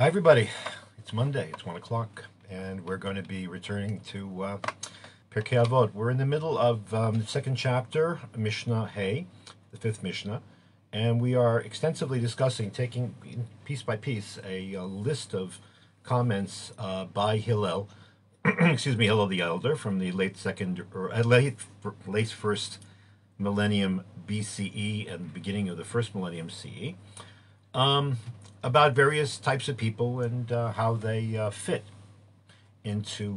Hi, everybody. It's Monday. It's 1 o'clock, and we're going to be returning to Pirkei Avot. We're in the middle of the second chapter, Mishnah Hey, the fifth Mishnah, and we are extensively discussing, taking piece by piece, a list of comments by Hillel, excuse me, Hillel the Elder, from the late first millennium BCE and beginning of the first millennium CE. About various types of people and how they fit into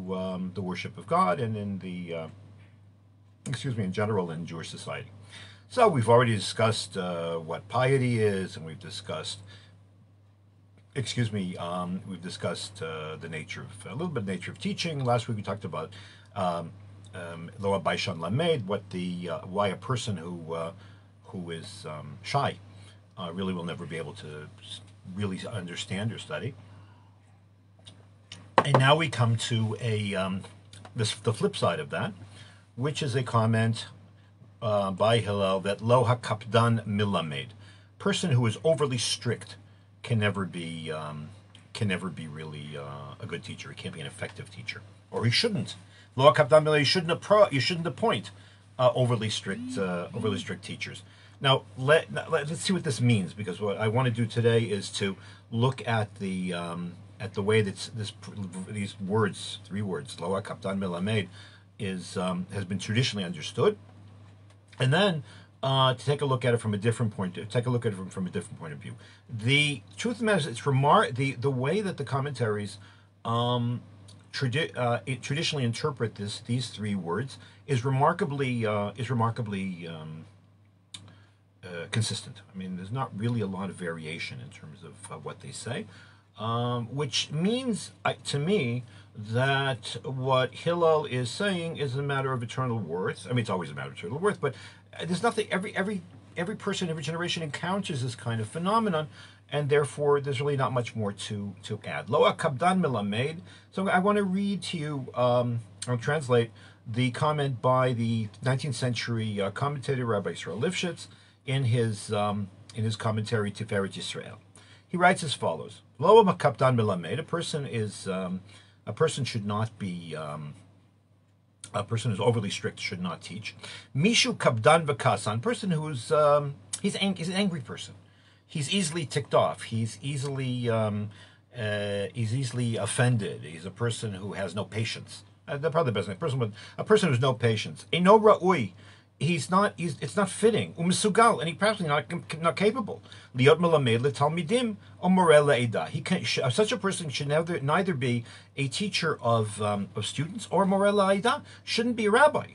the worship of God and in the, in general in Jewish society. So we've already discussed what piety is, and we've discussed, we've discussed the nature of, a little bit of nature of teaching. Last week we talked about Loa Baishan Lamed, why a person who is shy really will never be able to really understand or study. And now we come to the flip side of that, which is a comment by Hillel that Lo HaKapdan Milamed, person who is overly strict can never be really a good teacher. He can't be an effective teacher, or he shouldn't. Lo HaKapdan Milamed, you shouldn't appoint overly strict teachers. Now, let's see what this means, because what I want to do today is to look at the way that these words, three words, Lo HaKapdan Milamed, has been traditionally understood, and then to take a look at it from a different point. From a different point of view. The truth of the matter is, the way that the commentaries traditionally interpret these three words is remarkably consistent. I mean, there's not really a lot of variation in terms of what they say, which means to me that what Hillel is saying is a matter of eternal worth. I mean, it's always a matter of eternal worth, but there's nothing. Every person, every generation encounters this kind of phenomenon, and therefore there's really not much more to add. Lo HaKapdan Milamed. So I want to read to you, I'll translate the comment by the 19th century commentator Rabbi Yisrael Lifshitz in his commentary Tiferet Yisrael. He writes as follows: Lo HaKapdan Milamed. A person should not be. A person who's overly strict should not teach. Mishu Kapdan V'Kasan. Person who's he's an angry person. He's easily ticked off. He's easily offended. He's a person who has no patience. Probably the best thing. A person who's no patience. Eino ra'ui. It's not fitting. Umisugal, and he's practically not capable. Liot melamed letalmidim or moreh le'edah. Such a person should neither be a teacher of students or moreh le'edah. Shouldn't be a rabbi.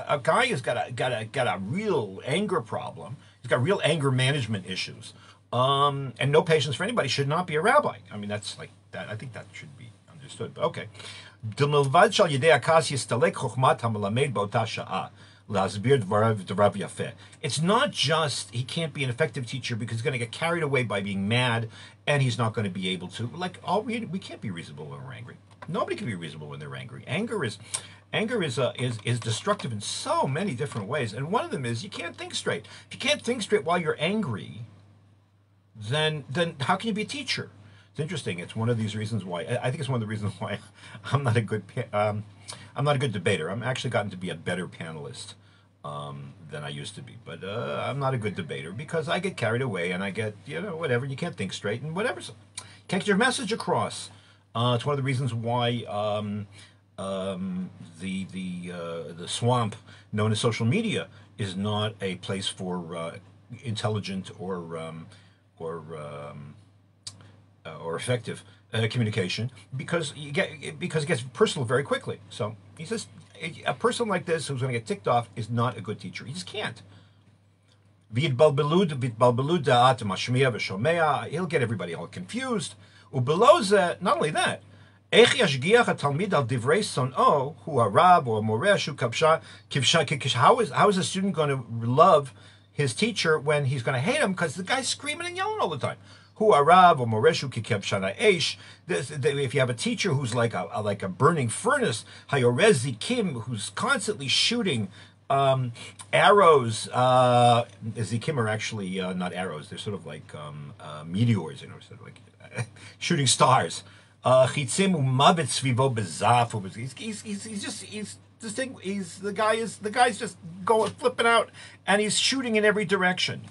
A guy who's got a real anger problem. He's got real anger management issues, and no patience for anybody. Should not be a rabbi. I mean, that's like that. I think that should be understood. But okay. It's not just he can't be an effective teacher because he's going to get carried away by being mad, and he's not going to be able to, we can't be reasonable when we're angry. Nobody can be reasonable when they're angry. Anger is destructive in so many different ways, and one of them is you can't think straight. If you can't think straight while you're angry, then how can you be a teacher? It's interesting. It's one of these reasons why I think it's one of the reasons why I'm not a good debater. I'm actually gotten to be a better panelist than I used to be, but I'm not a good debater because I get carried away and I get whatever. You can't think straight and whatever. So, can't get your message across. It's one of the reasons why the swamp known as social media is not a place for intelligent or effective communication, because it gets personal very quickly. So he says a person like this who's going to get ticked off is not a good teacher. He just can't. He'll get everybody all confused. Not only that, how is a student going to love his teacher when he's going to hate him because the guy's screaming and yelling all the time? If you have a teacher who's like a burning furnace, who's constantly shooting Arrows, Zikim are actually not arrows. They're sort of like meteors, sort of like shooting stars. Chitzim umavet svivo bezaf. The guy's just going flipping out, and he's shooting in every direction.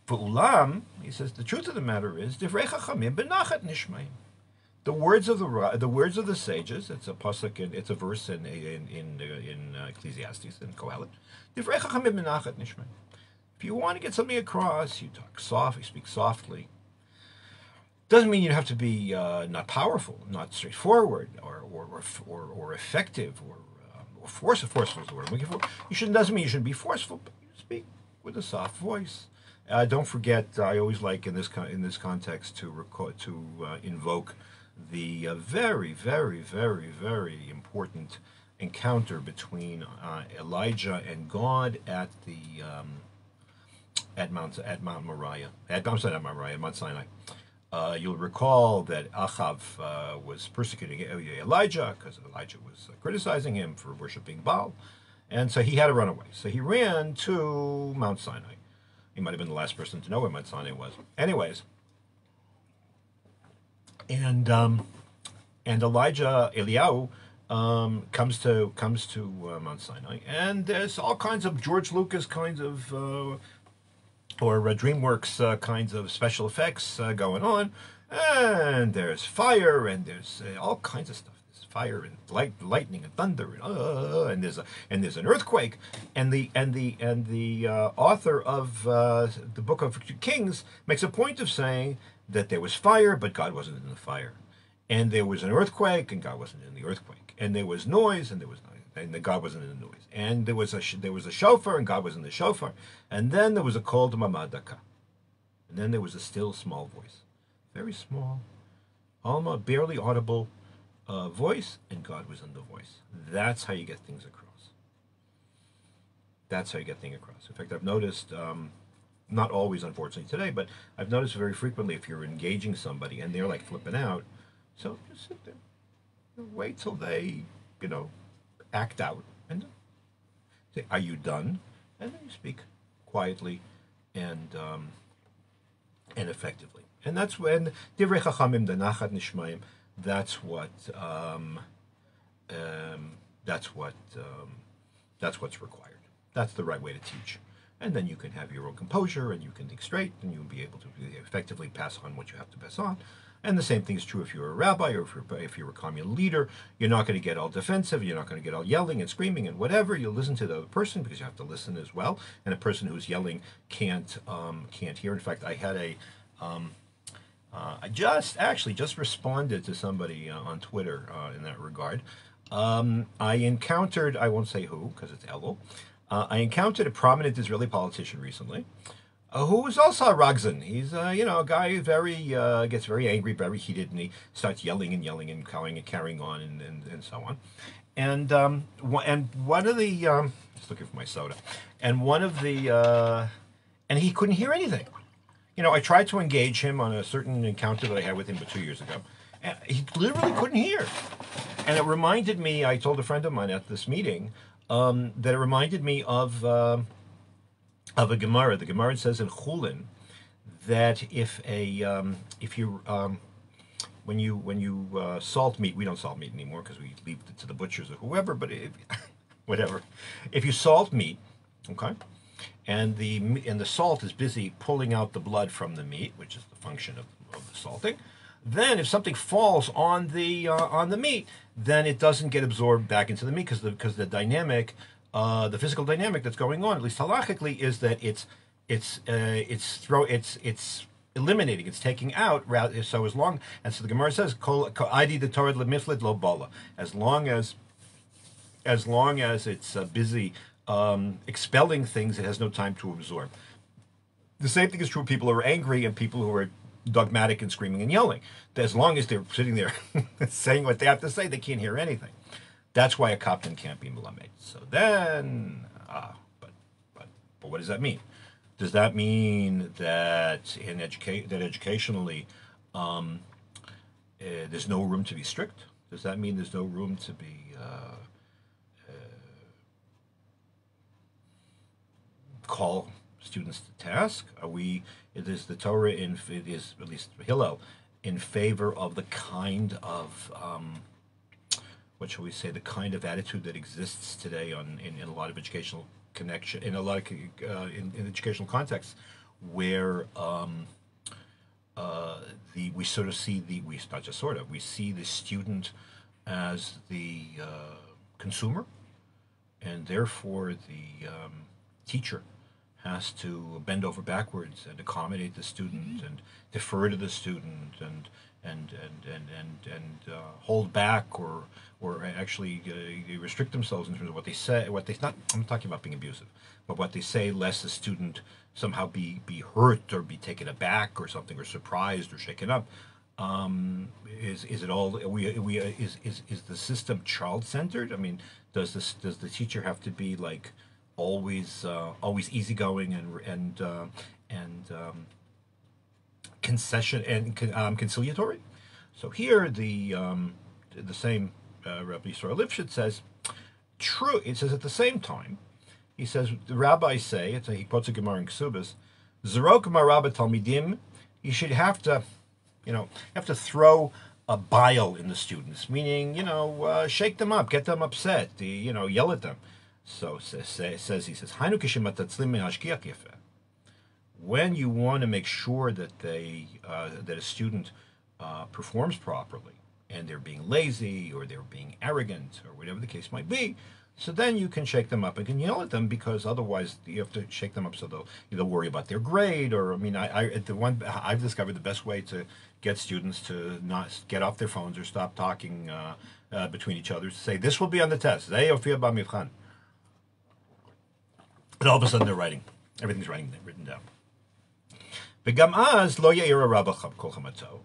Ulam, he says, the truth of the matter is, divrei chachamim benachat nishmayim. The words of the sages. It's a pasuk. It's a verse in Ecclesiastes in Kohelet. Divrei chachamim benachat nishmayim. If you want to get something across, you talk soft. You speak softly. Doesn't mean you have to be not powerful, not straightforward, or effective, or forceful. Forceful is the word I'm looking for. Doesn't mean you shouldn't be forceful, but you speak with a soft voice. Don't forget, I always like in this context to invoke the very, very, very, very important encounter between Elijah and God at Mount Moriah, Mount Sinai. You'll recall that Achav was persecuting Elijah because Elijah was criticizing him for worshiping Baal, and so he had to run away. So he ran to Mount Sinai. He might have been the last person to know where Mount Sinai was. Anyways, and Eliyahu comes to Mount Sinai, and there's all kinds of George Lucas kinds of or DreamWorks kinds of special effects going on, and there's fire, and there's all kinds of stuff. There's fire and lightning and thunder, and there's an earthquake, and the author of the Book of Kings makes a point of saying that there was fire, but God wasn't in the fire, and there was an earthquake, and God wasn't in the earthquake, and there was noise, and there was noise. And God wasn't in the noise, and there was a shofar, and God was in the shofar, and then there was a call to mamadaka, and then there was a still small voice, very small, almost barely audible voice, and God was in the voice. That's how you get things across. That's how you get things across. In fact, I've noticed, not always, unfortunately, today, but I've noticed very frequently if you're engaging somebody and they're like flipping out, so just sit there, wait till they, act out, and say, "Are you done?" And then you speak quietly and effectively. And that's when divrei chachamim denachat nishmayim. That's what's required. That's the right way to teach. And then you can have your own composure, and you can think straight, and you'll be able to effectively pass on what you have to pass on. And the same thing is true if you're a rabbi or if you're a commune leader. You're not going to get all defensive. You're not going to get all yelling and screaming and whatever. You'll listen to the other person because you have to listen as well. And a person who's yelling can't hear. In fact, I had I just responded to somebody on Twitter in that regard. I encountered, I won't say who because it's Elul. I encountered a prominent Israeli politician recently. Who was also a Ragzan. He's a guy who gets very angry, very heated, and he starts yelling and carrying on and so on. And one of the just looking for my soda, and and he couldn't hear anything. I tried to engage him on a certain encounter that I had with him 2 years ago, and he literally couldn't hear. And it reminded me. I told a friend of mine at this meeting that it reminded me of a Gemara. The Gemara says in Chulin that when you salt meat, we don't salt meat anymore because we leave it to the butchers or whoever. But whatever, if you salt meat, okay, and the salt is busy pulling out the blood from the meat, which is the function of the salting. Then, if something falls on the meat, then it doesn't get absorbed back into the meat because the dynamic. The physical dynamic that's going on, at least halachically, is that it's eliminating, it's taking out. So the Gemara says, "Id the Torah lemiflid lo bala." As long as it's busy expelling things, it has no time to absorb. The same thing is true of people who are angry and people who are dogmatic and screaming and yelling. As long as they're sitting there saying what they have to say, they can't hear anything. That's why a kaplan can't be melamed. So then, but what does that mean? Does that mean that educationally there's no room to be strict? Does that mean there's no room to be call students to task? Is the Torah it is, at least Hillel, in favor of the kind of, what shall we say, the kind of attitude that exists today in a lot of educational connection, in a lot of in educational contexts, where we sort of see we not just sort of, we see the student as the consumer, and therefore the teacher has to bend over backwards and accommodate the student and defer to the student and hold back or actually restrict themselves in terms of what they say. What they not I'm talking about being abusive, but what they say, lest the student somehow be hurt or be taken aback or something, or surprised or shaken up. Is it all? Is the system child centered? I mean, does the teacher have to be like always easygoing and concession and conciliatory? So here the same Rabbi Yisrael Lifshitz says, true. It says at the same time, he says the rabbis say, he quotes a Gemara in Ksubas, Zerok marabba talmidim, you should have to throw a bile in the students, meaning, shake them up, get them upset, yell at them. So he says, when you want to make sure that that a student performs properly, and they're being lazy or they're being arrogant or whatever the case might be, so then you can shake them up and can yell at them, because otherwise you have to shake them up so they'll worry about their grade. Or I've discovered the best way to get students to not get off their phones or stop talking between each other is to say, this will be on the test. And all of a sudden they're writing. Everything's written down. And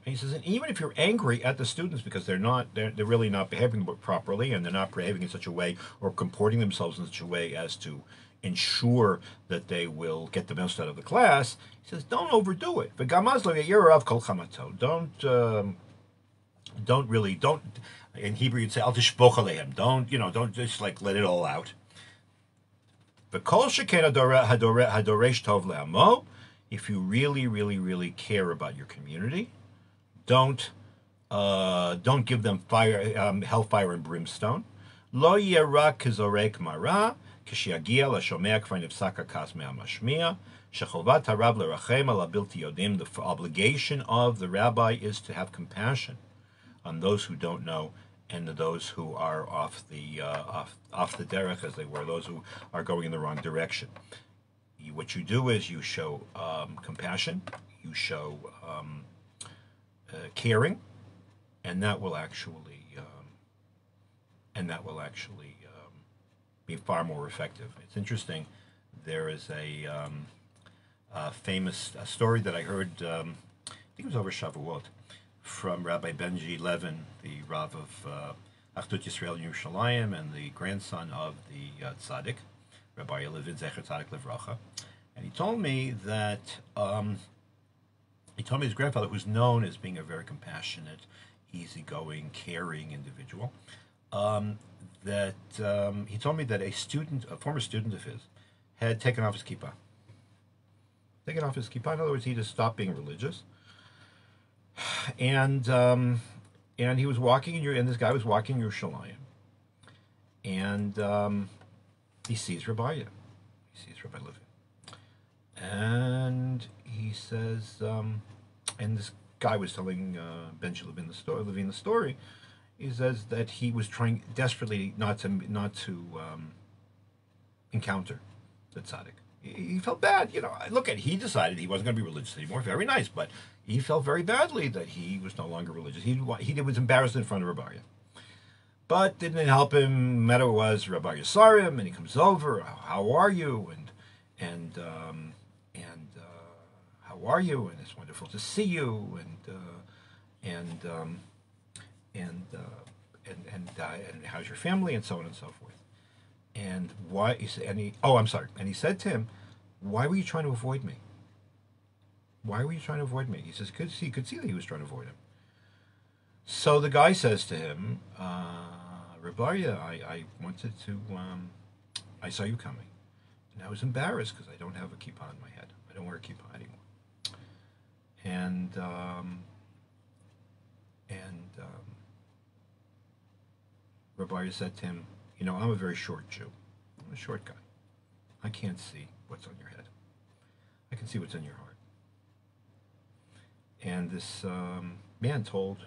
he says, and even if you're angry at the students because they're really not behaving properly, and they're not behaving in such a way or comporting themselves in such a way as to ensure that they will get the most out of the class, he says, don't overdo it. Don't, in Hebrew you'd say, al tishpoch alehem, don't just like let it all out. If you really, really, really care about your community, don't give them hellfire and brimstone. Lo yera kizorek mara kishiagia lashomea k'fay nifsaka kas me'amashmiya shechovat harav lerachem ala bilti yodim. The obligation of the rabbi is to have compassion on those who don't know, and those who are off the derech, as they were, those who are going in the wrong direction. What you do is you show compassion, you show caring, and that will actually be far more effective. It's interesting. There is a famous story that I heard. I think it was over Shavuot, from Rabbi Benji Levin, the Rav of Achdut Yisrael in Yerushalayim and the grandson of the Tzaddik, Rabbi Levin Zecher Tzaddik Livracha. And he told me that his grandfather, who's known as being a very compassionate, easygoing, caring individual, that he told me that a former student of his, had taken off his kippah. In other words, he just stopped being religious. And he was walking and this guy was walking in Yerushalayim, and he sees Rabbi Levin, and he says, and this guy was telling Benji Levin the story. He says that he was trying desperately not to encounter the tzaddik. He felt bad, he decided he wasn't going to be religious anymore. Very nice, but he felt very badly that he was no longer religious. He was embarrassed in front of Rabbi. But didn't help him. Matter was, Rabbi saw him, and he comes over. How are you? And how are you? And it's wonderful to see you. And how's your family? And so on and so forth. And why? And he said to him, "Why were you trying to avoid me? Why were you trying to avoid me?" He says, he could see that he was trying to avoid him. So the guy says to him, Rabbi, I wanted to, I saw you coming. And I was embarrassed because I don't have a kippah on my head. I don't wear a kippah anymore. And Rabbi said to him, you know, I'm a very short Jew. I'm a short guy. I can't see what's on your head. I can see what's in your heart. And this man told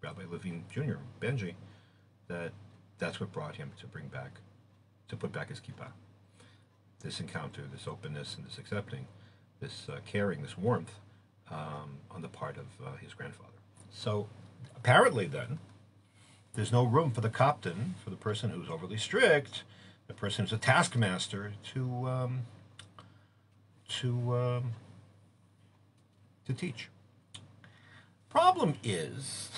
Rabbi Levine Jr., Benji, that that's what brought him to put back his kippah. This encounter, this openness and this accepting, this caring, this warmth on the part of his grandfather. So apparently then, there's no room for the captain, for the person who's overly strict, the person who's a taskmaster, to teach. Problem is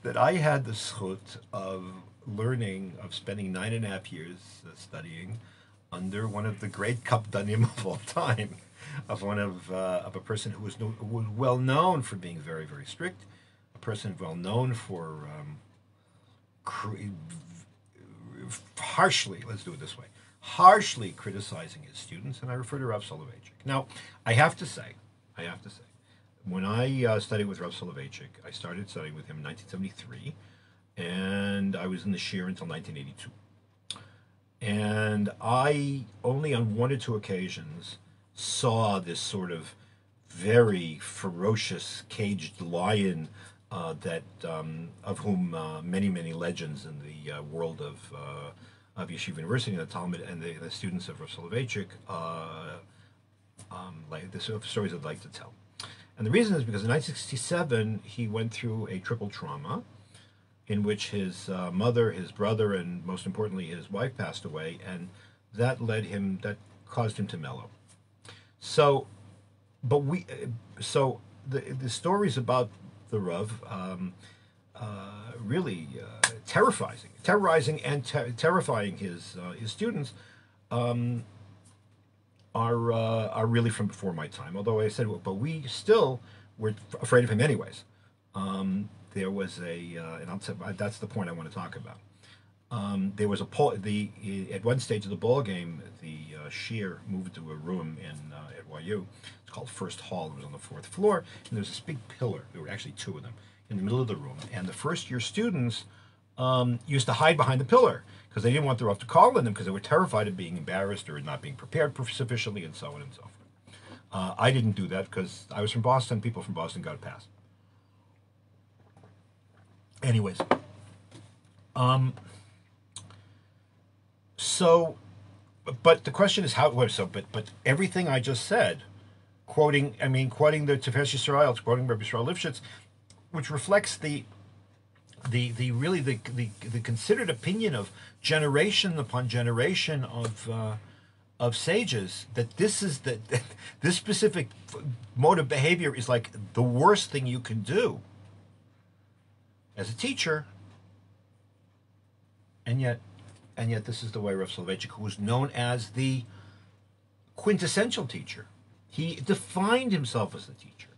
that I had the zchut of spending 9.5 years studying under one of the great kapdanim of all time, of a person who was well known for being very, very strict, a person well known for harshly, let's do it this way, harshly criticizing his students, and I refer to Rav Soloveitchik. Now, I have to say, when I studied with Rav Soloveitchik, I started studying with him in 1973, and I was in the shir until 1982. And I only on one or two occasions saw this sort of very ferocious caged lion that of whom many legends in the world of Yeshiva University and the Talmud and the students of Rav Soloveitchik like the sort of stories I'd like to tell. And the reason is because in 1967 he went through a triple trauma, in which his mother, his brother, and most importantly his wife passed away, and that caused him to mellow. So, the stories about the Rav really terrorizing and terrifying his students are really from before my time. Although I said, but we still were afraid of him anyways. There was that's the point I want to talk about. There was at one stage of the ball game, the shir moved to a room at YU. It's called First Hall. It was on the 4th floor, and there was this big pillar. There were actually two of them in the middle of the room, and the first year students used to hide behind the pillar because they didn't want the Rav to call on them because they were terrified of being embarrassed or not being prepared sufficiently, and so on and so forth. I didn't do that because I was from Boston. People from Boston got a pass. Anyways, but the question is but everything I just said, quoting the Tefes Yisrael, quoting Rabbi Yisrael Lifshitz, which reflects the considered opinion of generation upon generation of sages, that this specific mode of behavior is like the worst thing you can do as a teacher, and yet this is the way Rav Soloveitchik, who was known as the quintessential teacher, he defined himself as a teacher.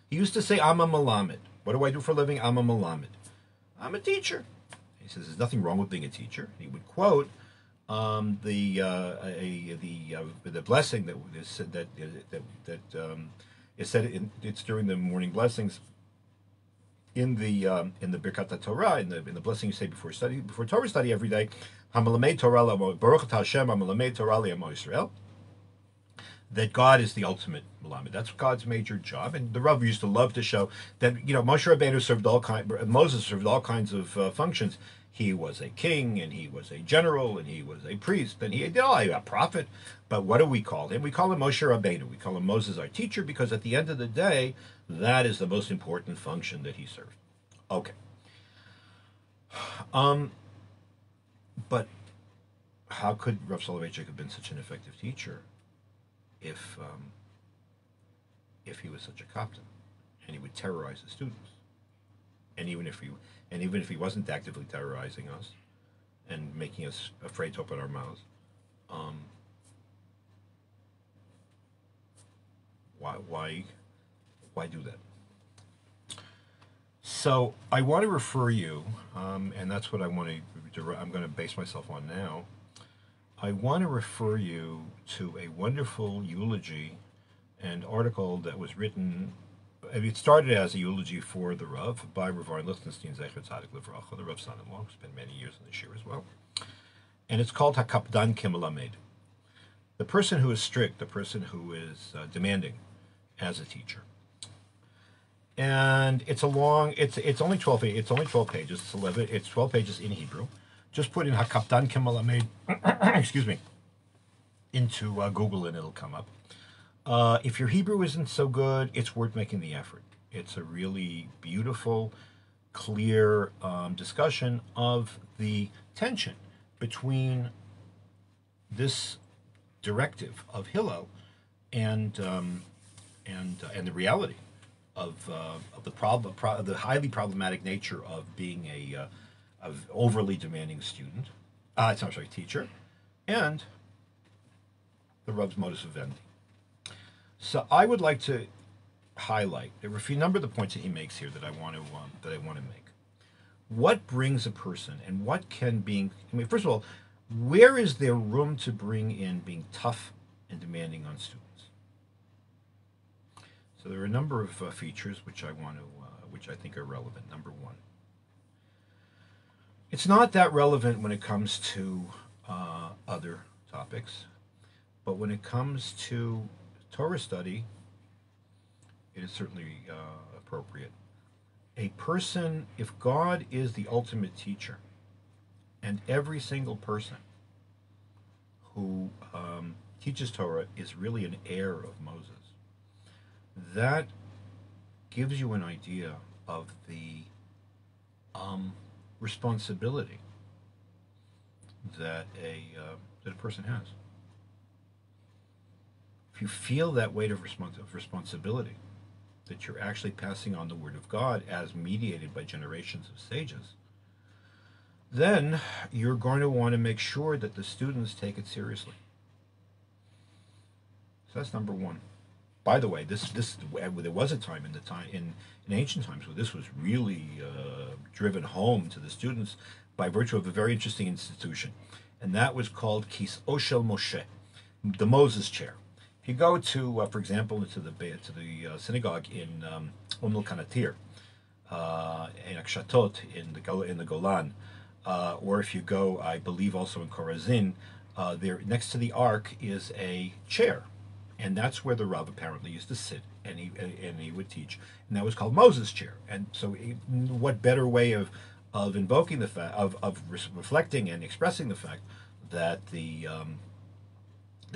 He used to say, "I'm a melamed. What do I do for a living? I'm a melamed. I'm a teacher." He says, "There's nothing wrong with being a teacher." He would quote the blessing that is said it's during the morning blessings in the Birkat Torah, in the blessing you say before Torah study every day, Hamalamed Torah Baruch Atah Hashem Hamalamed Torah L'Amo Yisrael, that God is the ultimate melamed. That's God's major job. And the Rav used to love to show that Moshe Rabbeinu Moses served all kinds of functions. He was a king, and he was a general, and he was a priest, and he did a prophet. But what do we call him? We call him Moshe Rabbeinu. We call him Moses, our teacher, because at the end of the day, that is the most important function that he served. Okay. But how could Rav Soloveitchik have been such an effective teacher if he was such a captain, and he would terrorize the students, and even if he wasn't actively terrorizing us and making us afraid to open our mouths, why do that? So I want to refer you, and that's what I'm going to base myself on now. I want to refer you to a wonderful eulogy and article that was written. It started as a eulogy for the Rav by Rav Lichtenstein Zecher Tzadik Livracha, the Rav's son-in-law, who spent many years in this year as well. And it's called Hakapdan Kimelamed. The person who is strict, the person who is demanding as a teacher. And it's it's only 12 pages. It's 12 pages in Hebrew. Just put in Hakapdan Kimelamed, excuse me, into Google and it'll come up. If your Hebrew isn't so good, it's worth making the effort. It's a really beautiful, clear discussion of the tension between this directive of Hillel and the reality of the highly problematic nature of being a of overly demanding student. Teacher, and the Rav's modus vivendi. So I would like to highlight. There are a few number of the points that he makes here that I want to make. What brings a person, and what can being? I mean, first of all, where is there room to bring in being tough and demanding on students? So there are a number of features which I think are relevant. Number one, it's not that relevant when it comes to other topics, but when it comes to Torah study, it is certainly appropriate. A person, if God is the ultimate teacher, and every single person who teaches Torah is really an heir of Moses, that gives you an idea of the responsibility that a person has. If you feel that weight of responsibility, that you're actually passing on the Word of God as mediated by generations of sages, then you're going to want to make sure that the students take it seriously. So that's number one. By the way, there was a time in ancient times where this was really driven home to the students by virtue of a very interesting institution, and that was called Kis Oshel Moshe, the Moses chair. If you go to, for example, to the synagogue in Kanatir, in Akshatot, in the Golan, or if you go, I believe, also in Korazin, there next to the ark is a chair, and that's where the Rav apparently used to sit, and he would teach, and that was called Moses' chair. And so, what better way of invoking the fact of reflecting and expressing the fact that the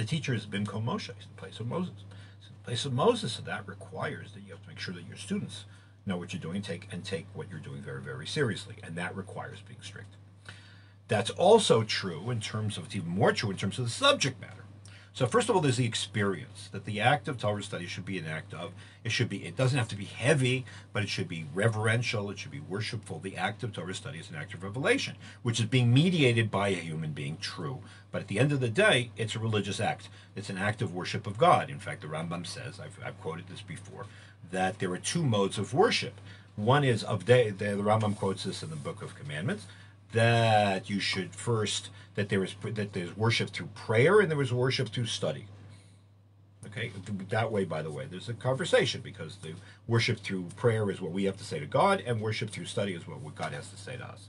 teacher has been called Moshe, it's the place of Moses. It's the place of Moses, so that requires that you have to make sure that your students know what you're doing, take what you're doing very, very seriously, and that requires being strict. That's also true in terms of, it's even more true in terms of the subject matter. So first of all, there's the experience that the act of Torah study should be an act of. It doesn't have to be heavy, but it should be reverential. It should be worshipful. The act of Torah study is an act of revelation, which is being mediated by a human being. True, but at the end of the day, it's a religious act. It's an act of worship of God. In fact, the Rambam says, I've quoted this before, that there are two modes of worship. One is the Rambam quotes this in the Book of Commandments, that you should first, that there's worship through prayer and there is worship through study. Okay, that way, by the way, there's a conversation, because the worship through prayer is what we have to say to God, and worship through study is what God has to say to us.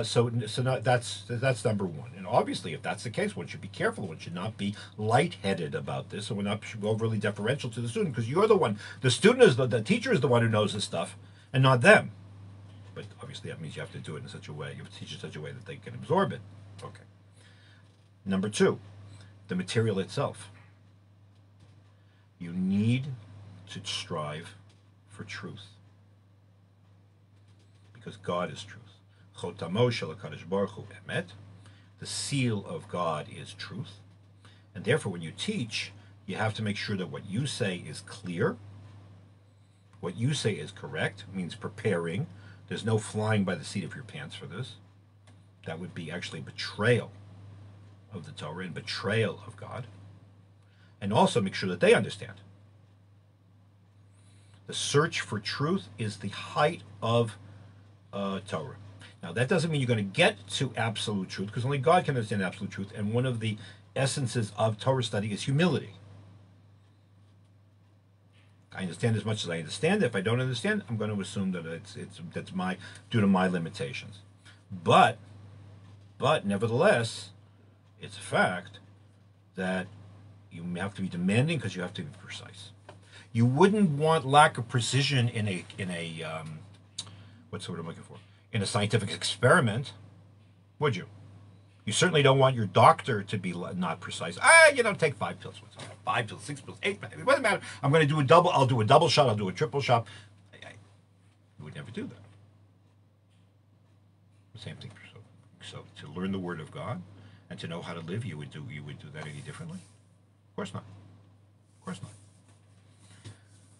So that's number one. And obviously, if that's the case, one should be careful. One should not be lightheaded about this, and one not should be overly deferential to the student, because you're the one. The student is the teacher is the one who knows this stuff, and not them. But obviously, that means you have to do it in such a way. You have to teach it in such a way that they can absorb it. Okay. Number two, the material itself. You need to strive for truth, because God is truth. Chotamo shel HaKadosh Baruch Hu emet. The seal of God is truth, and therefore, when you teach, you have to make sure that what you say is clear. What you say is correct. Means preparing. There's no flying by the seat of your pants for this. That would be actually betrayal of the Torah and betrayal of God. And also make sure that they understand. The search for truth is the height of Torah. Now, that doesn't mean you're going to get to absolute truth, because only God can understand absolute truth, and one of the essences of Torah study is humility. I understand as much as I understand. If I don't understand, I'm going to assume that that's my due to my limitations. But nevertheless, it's a fact that you have to be demanding because you have to be precise. You wouldn't want lack of precision in a what's the word I'm looking for? In a scientific experiment, would you? You certainly don't want your doctor to be not precise. Take 5 pills. 5 pills, 6 pills, 8 pills. It doesn't matter. I'm going to do a double. I'll do a double shot. I'll do a triple shot. You would never do that. The same thing. So to learn the Word of God and to know how to live, you would do that any differently? Of course not. Of course not.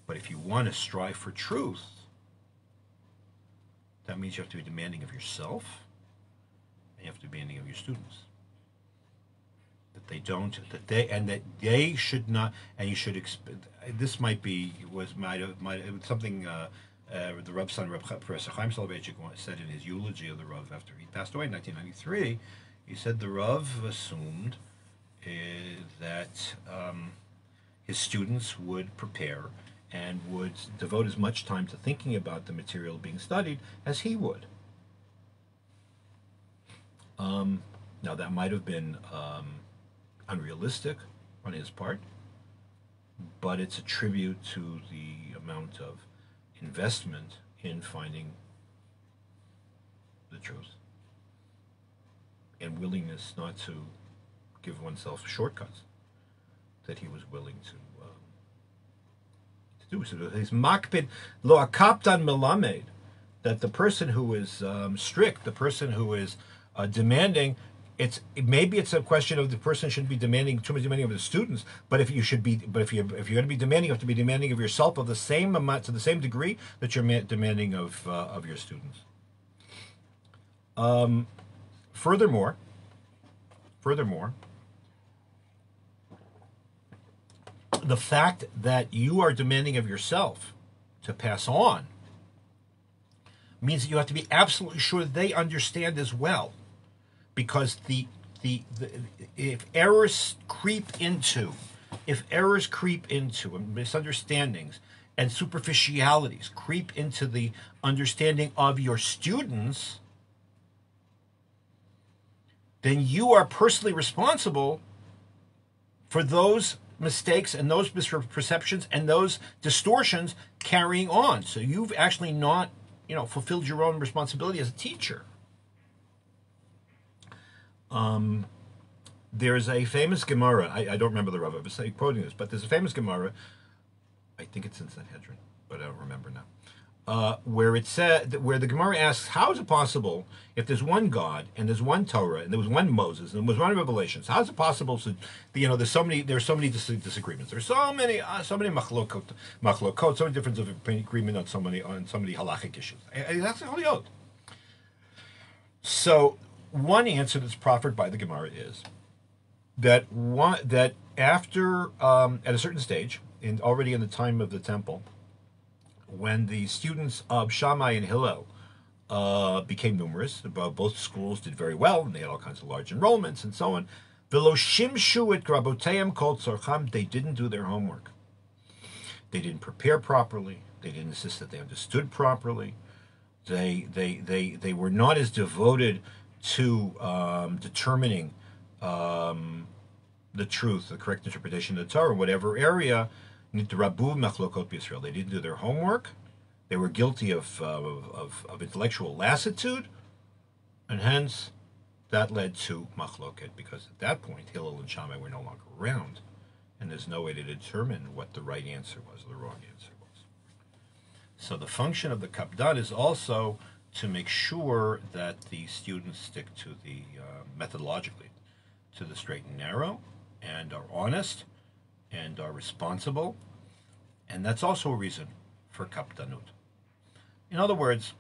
But if you want to strive for truth, that means you have to be demanding of yourself, and you have to be demanding of your students. That they should not, and you should this might have something the Reb's son, Professor Chaim Soloveitchik, said in his eulogy of the Rav after he passed away in 1993. He said the Rav assumed that his students would prepare and would devote as much time to thinking about the material being studied as he would. Now, that might have been unrealistic on his part, but it's a tribute to the amount of investment in finding the truth and willingness not to give oneself shortcuts that he was willing to do. So his makpid lo akaptan melamed, that the person who is strict, the person who is demanding, maybe it's a question of the person shouldn't be demanding too much demanding of the students, but if you're going to be demanding, you have to be demanding of yourself of the same amount, to the same degree that you're demanding of your students. Furthermore, the fact that you are demanding of yourself to pass on means that you have to be absolutely sure that they understand as well, because if errors creep into and misunderstandings and superficialities creep into the understanding of your students, then you are personally responsible for those mistakes and those misperceptions and those distortions carrying on. So you've actually not, fulfilled your own responsibility as a teacher. There's a famous Gemara. I don't remember the Rav. I was quoting this, but there's a famous Gemara. I think it's in Sanhedrin, but I don't remember now. Where the Gemara asks, how is it possible if there's one God and there's one Torah and there was one Moses and there was one revelation? So how is it possible? So there's so many disagreements. There's so many machlokot, so many differences of agreement on so many halachic issues. That's the Holy Oath. So one answer that's proffered by the Gemara is that after at a certain stage, already in the time of the temple, when the students of Shammai and Hillel became numerous, both schools did very well, and they had all kinds of large enrollments and so on. V'lo shimshu et raboteim kol tzorcham, they didn't do their homework. They didn't prepare properly. They didn't insist that they understood properly. They were not as devoted to determining the truth, the correct interpretation of the Torah, in whatever area. They didn't do their homework. They were guilty of intellectual lassitude, and hence that led to machloket, because at that point Hillel and Shammai were no longer around, and there's no way to determine what the right answer was or the wrong answer was. So the function of the kapdan is also to make sure that the students stick to the methodologically to the straight and narrow, and are honest, and are responsible, and that's also a reason for kapdanut. In other words,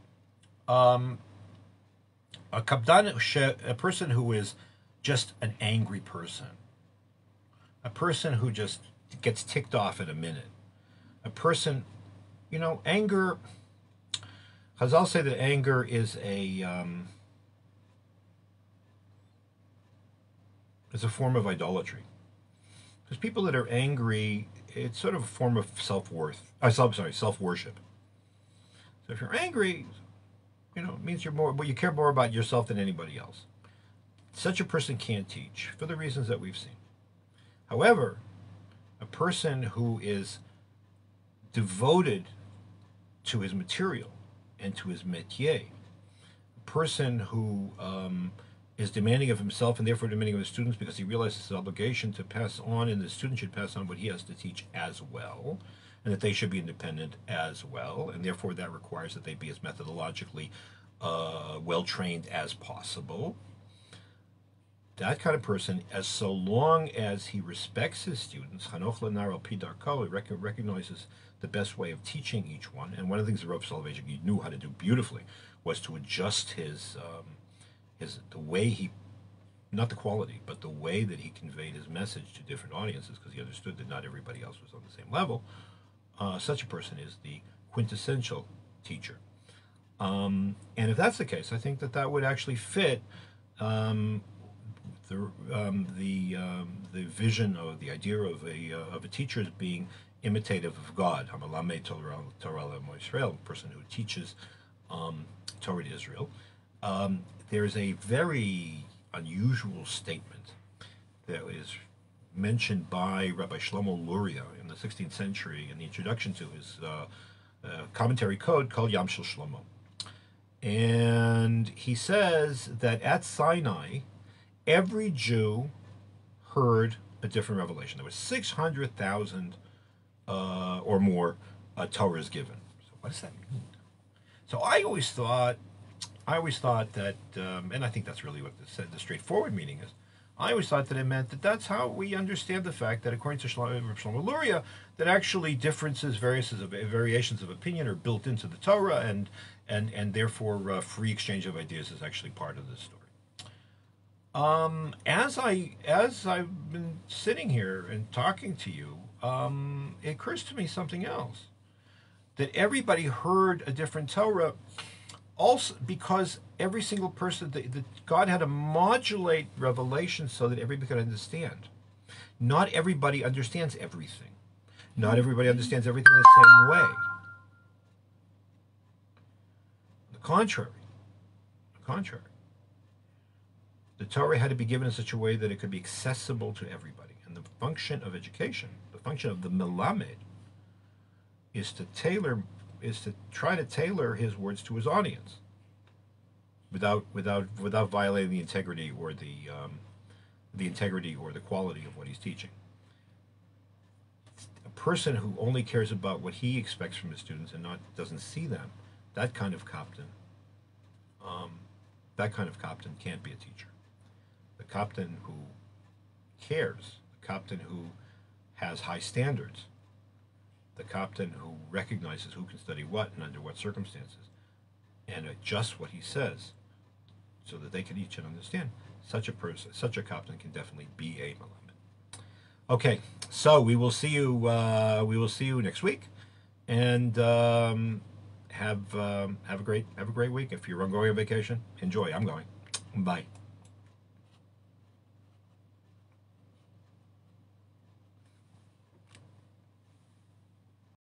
a person who is just an angry person, a person who just gets ticked off in a minute, a person, anger, Chazal say that anger is a form of idolatry. Because people that are angry, it's sort of a form of self-worth. Self-worship. So if you're angry, it means you care more about yourself than anybody else. Such a person can't teach for the reasons that we've seen. However, a person who is devoted to his material and to his métier, a person who is demanding of himself and therefore demanding of his students because he realizes his obligation to pass on, and the student should pass on what he has to teach as well, and that they should be independent as well, and therefore that requires that they be as methodologically well-trained as possible. That kind of person, as so long as he respects his students, Chanoch Lenar al Pi Darko, he recognizes the best way of teaching each one. And one of the things that Rav Soloveitchik knew how to do beautifully was to adjust the way he, not the quality, but the way that he conveyed his message to different audiences, because he understood that not everybody else was on the same level. Such a person is the quintessential teacher. And if that's the case, I think that would actually fit the vision or the idea of a teacher as being imitative of God. Hamalameh Torah Israel, a person who teaches Torah to Israel. There's a very unusual statement that is mentioned by Rabbi Shlomo Luria in the 16th century in the introduction to his commentary code called Yam Shel Shlomo. And he says that at Sinai, every Jew heard a different revelation. There was 600,000 or more Torahs given. So what does that mean? So I always thought that, and I think that's really what the straightforward meaning is. I always thought that it meant that that's how we understand the fact that, according to Shlomo Luria, that actually variations of opinion are built into the Torah, and therefore free exchange of ideas is actually part of the story. As I've been sitting here and talking to you, it occurs to me something else. That everybody heard a different Torah, also because every single person, that God had to modulate revelation so that everybody could understand. Not everybody understands everything. Not everybody understands everything the same way. The contrary. The Torah had to be given in such a way that it could be accessible to everybody. And the function of education, the function of the Melamed, is to try to tailor his words to his audience, without violating the integrity or the quality of what he's teaching. A person who only cares about what he expects from his students and doesn't see them, that kind of Copton can't be a teacher. The Copton who cares, the Copton who has high standards, the Copton who recognizes who can study what and under what circumstances, and adjusts what he says so that they can each understand. Such a Copton can definitely be a Melamed. Okay, so we will see you next week, and have a great week. If you're going on vacation, enjoy. I'm going. Bye.